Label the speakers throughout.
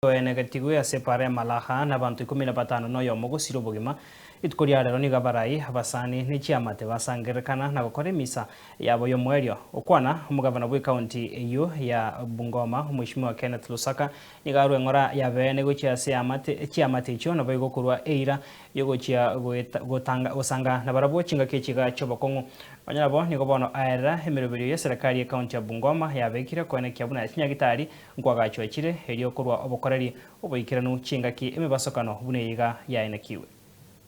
Speaker 1: Negatigu ya separe malaha na bantu 15 no yo mogo siro bogima itkoria rero ni gabarai abasani ni chiamate basangerekana na gukore misa yabo yo mwerio okwana umugavana bwe county iyo ya Bungoma Mheshimiwa Kenneth Lusaka ni garwe ngora ya bene gochia chiamate icho na bayigo kurwa eira yo gochia gotanga osanga na barabo chinga kechiga chobokongo banyarabo ni gobono aera emirobero ya serikali ya county ya Bungoma ya bekire kwene kyabuna kinyagitari nkwagacho chire heriyo kurwa obokoreri oboikiranu chingaki emibasokano buneyiga yaenekiwe.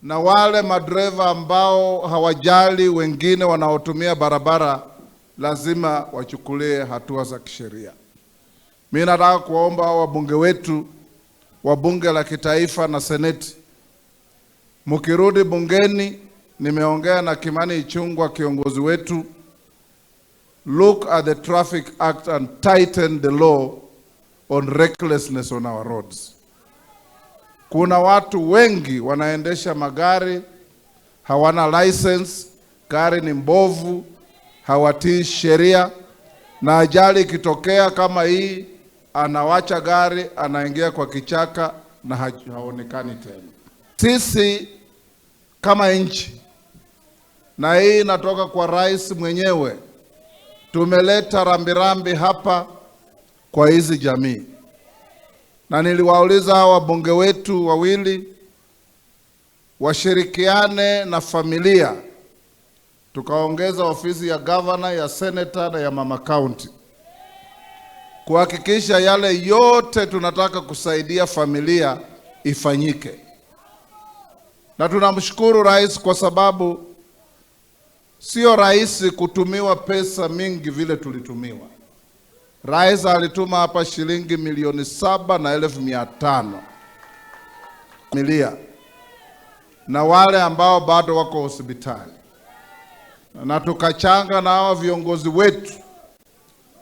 Speaker 2: Na wale madereva ambao hawajali wengine wanaotumia barabara lazima wachukulie hatua za kisheria. Mimi nataka kuomba wabunge wetu wa bunge la kitaifa na seneti, mkirudi bungeni, nimeongea na Kimani Ichung'wah kiongozi wetu, look at the Traffic Act and tighten the law on recklessness on our roads. Kuna watu wengi wanaendesha magari hawana license, gari ni mbovu, hawatii sheria, na ajali ikitokea kama hii anawacha gari anaingia kwa kichaka na haonekani tena. Sisi kama nchi, na hii inatoka kwa rais mwenyewe, tumeleta rambirambi hapa kwa hizi jamii. Na niliwauliza hawa wabunge wetu wawili washirikiane na familia, tukaongeza ofisi ya governor, ya senator na ya mama county, kuhakikisha yale yote tunataka kusaidia familia ifanyike. Na tunamshukuru rais kwa sababu sio rahisi kutumiwa pesa mingi vile tulitumiwa. Rais alituma hapa shilingi milioni 7,500 familia na wale ambao bado wako hospitali, na tukachanga na hawa viongozi wetu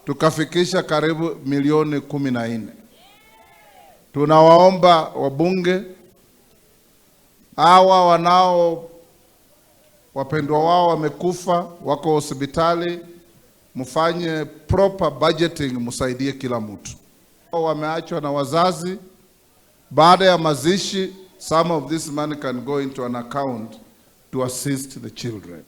Speaker 2: tukafikisha karibu milioni 14. Tunawaomba wabunge hawa wanao wapendwa wao wamekufa, wako hospitali, mfanye proper budgeting, msaidie kila mtu. Wameachwa na wazazi, baada ya mazishi, some of this money can go into an account to assist the children.